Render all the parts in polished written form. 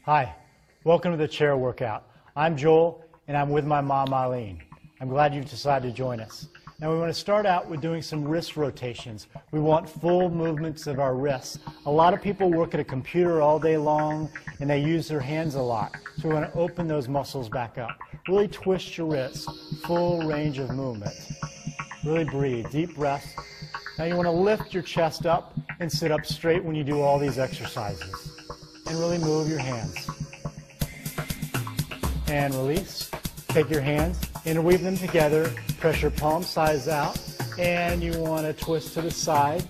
Hi, welcome to the chair workout. I'm Joel and I'm with my mom Eileen. I'm glad you decided to join us. Now we want to start out with doing some wrist rotations. We want full movements of our wrists. A lot of people work at a computer all day long and they use their hands a lot. So we want to open those muscles back up. Really twist your wrists, full range of movement. Really breathe, deep breaths. Now you want to lift your chest up and sit up straight when you do all these exercises. And really move your hands. And release. Take your hands, interweave them together, press your palm sides out, and you want to twist to the side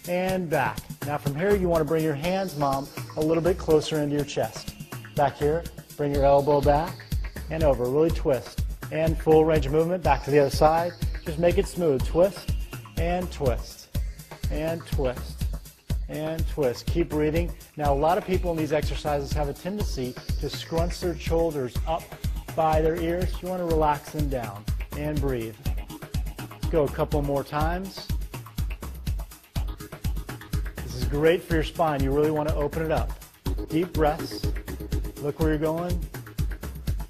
and back. Now from here you want to bring your hands, Mom, a little bit closer into your chest. Back here, bring your elbow back and over. Really twist. And full range of movement, back to the other side. Just make it smooth. Twist and twist and twist and twist. Keep breathing. Now a lot of people in these exercises have a tendency to scrunch their shoulders up by their ears. You want to relax them down and breathe. Let's go a couple more times. This is great for your spine. You really want to open it up. Deep breaths. Look where you're going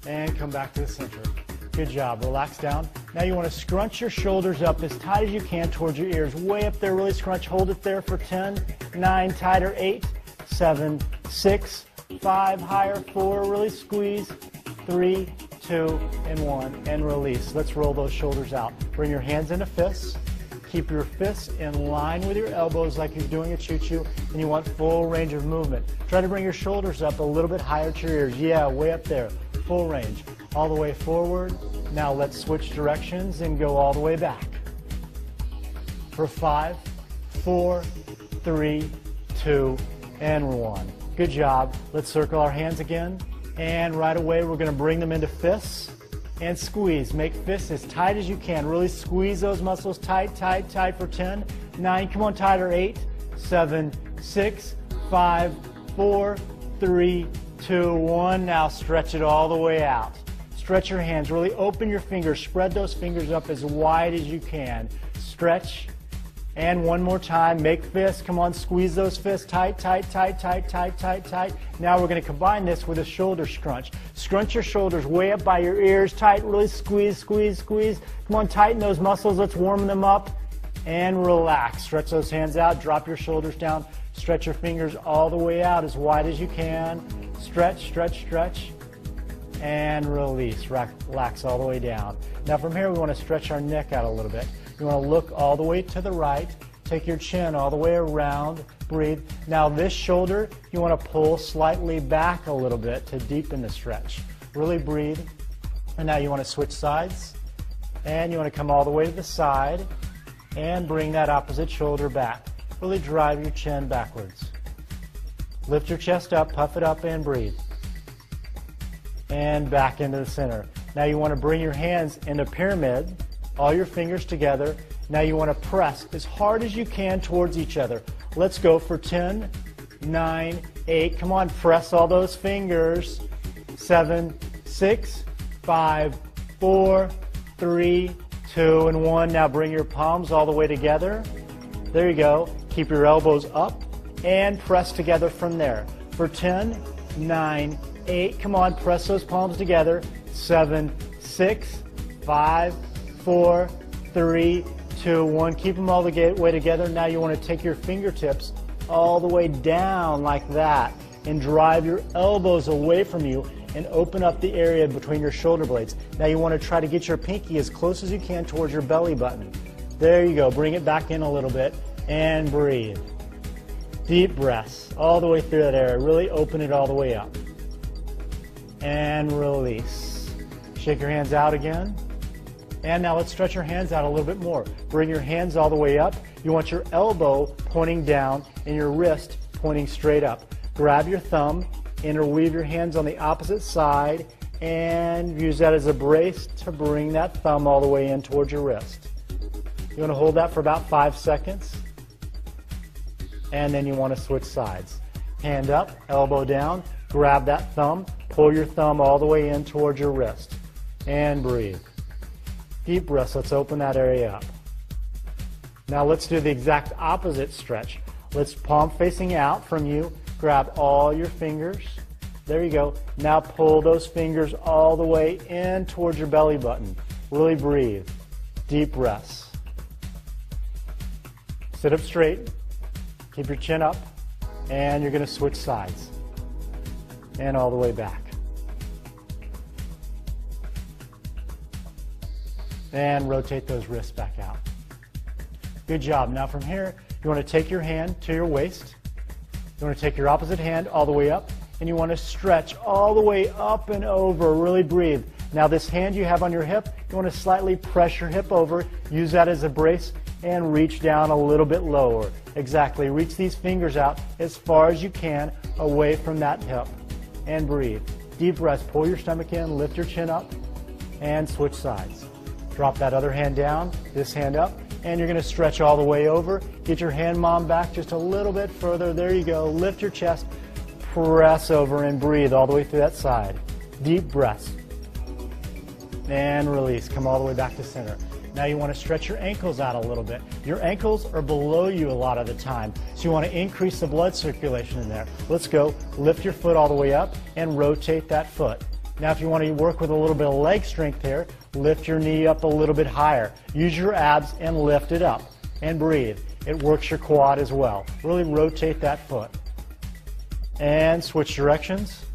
and come back to the center. Good job. Relax down. Now you want to scrunch your shoulders up as tight as you can towards your ears. Way up there, really scrunch. Hold it there for 10, 9, tighter, 8, 7, 6, 5, higher, 4, really squeeze, 3, 2, and 1, and release. Let's roll those shoulders out. Bring your hands into fists. Keep your fists in line with your elbows like you're doing a choo-choo, and you want full range of movement. Try to bring your shoulders up a little bit higher to your ears. Yeah, way up there. Full range. All the way forward. Now let's switch directions and go all the way back. For 5, 4, 3, 2, and 1. Good job. Let's circle our hands again. And right away we're going to bring them into fists and squeeze. Make fists as tight as you can. Really squeeze those muscles tight, tight, tight for 10, 9, come on, tighter, 8, 7, 6, 5, 4, 3, 2, 1. Now stretch it all the way out. Stretch your hands. Really open your fingers. Spread those fingers up as wide as you can. Stretch. And one more time. Make fists. Come on, squeeze those fists tight, tight, tight, tight, tight, tight, tight. Now we're going to combine this with a shoulder scrunch. Scrunch your shoulders way up by your ears. Tight. Really squeeze, squeeze, squeeze. Come on, tighten those muscles. Let's warm them up. And relax. Stretch those hands out. Drop your shoulders down. Stretch your fingers all the way out as wide as you can. Stretch, stretch, stretch. And release. Relax all the way down. Now from here we want to stretch our neck out a little bit. You want to look all the way to the right. Take your chin all the way around. Breathe. Now this shoulder you want to pull slightly back a little bit to deepen the stretch. Really breathe. And now you want to switch sides. And you want to come all the way to the side and bring that opposite shoulder back. Really drive your chin backwards. Lift your chest up, puff it up, and breathe. And back into the center. Now you want to bring your hands into pyramid, all your fingers together. Now you want to press as hard as you can towards each other. Let's go for 10, 9, 8. Come on, press all those fingers. 7, 6, 5, 4, 3, 2, and 1. Now bring your palms all the way together. There you go. Keep your elbows up and press together from there. For 10, 9, 8. Come on, press those palms together. 7, 6, 5, 4, 3, 2, 1. Keep them all the way together. Now you want to take your fingertips all the way down like that and drive your elbows away from you and open up the area between your shoulder blades. Now you want to try to get your pinky as close as you can towards your belly button. There you go. Bring it back in a little bit and breathe. Deep breaths all the way through that area. Really open it all the way up. And release. Shake your hands out again. And now let's stretch your hands out a little bit more. Bring your hands all the way up. You want your elbow pointing down and your wrist pointing straight up. Grab your thumb, interweave your hands on the opposite side, and use that as a brace to bring that thumb all the way in towards your wrist. You want to hold that for about 5 seconds. And then you want to switch sides. Hand up, elbow down, grab that thumb, pull your thumb all the way in towards your wrist, and breathe. Deep breaths. Let's open that area up. Now let's do the exact opposite stretch. Let's palm facing out from you. Grab all your fingers There you go. Now pull those fingers all the way in towards your belly button. Really breathe. Deep breaths. Sit up straight. Keep your chin up. And you're going to switch sides. And all the way back. And rotate those wrists back out. Good job. Now from here, you want to take your hand to your waist. You want to take your opposite hand all the way up. And you want to stretch all the way up and over. Really breathe. Now this hand you have on your hip, you want to slightly press your hip over. Use that as a brace and reach down a little bit lower. Exactly. Reach these fingers out as far as you can away from that hip. And breathe. Deep breaths. Pull your stomach in. Lift your chin up. And switch sides. Drop that other hand down. This hand up. And you're going to stretch all the way over. Get your hand mom back just a little bit further. There you go. Lift your chest. Press over and breathe all the way through that side. Deep breaths. And release. Come all the way back to center. Now you want to stretch your ankles out a little bit. Your ankles are below you a lot of the time, so you want to increase the blood circulation in there. Let's go. Lift your foot all the way up and rotate that foot. Now if you want to work with a little bit of leg strength here, lift your knee up a little bit higher. Use your abs and lift it up. And breathe. It works your quad as well. Really rotate that foot. And switch directions.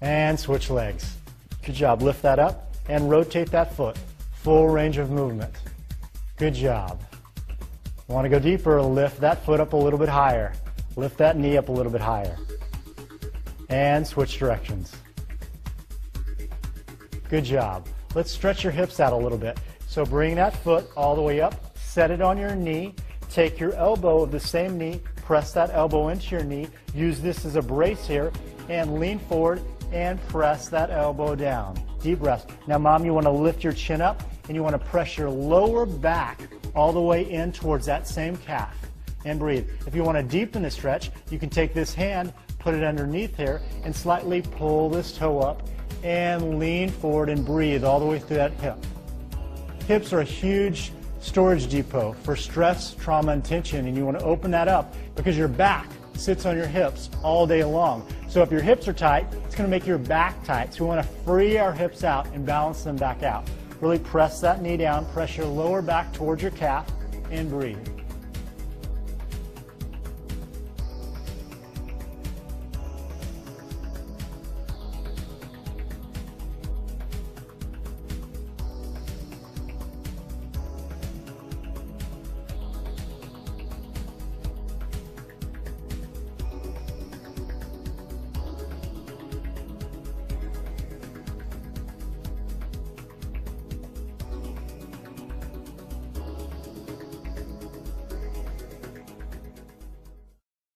And switch legs. Good job. Lift that up and rotate that foot. Full range of movement. Good job. Want to go deeper? Lift that foot up a little bit higher. Lift that knee up a little bit higher. And switch directions. Good job. Let's stretch your hips out a little bit. So bring that foot all the way up. Set it on your knee. Take your elbow of the same knee. Press that elbow into your knee. Use this as a brace here. And lean forward and press that elbow down. Deep breaths. Now, Mom, you want to lift your chin up and you want to press your lower back all the way in towards that same calf. And breathe. If you want to deepen the stretch, you can take this hand, put it underneath here, and slightly pull this toe up and lean forward and breathe all the way through that hip. Hips are a huge storage depot for stress, trauma, and tension, and you want to open that up because your back sits on your hips all day long. So if your hips are tight, it's going to make your back tight. So we want to free our hips out and balance them back out. Really press that knee down, press your lower back towards your calf, and breathe.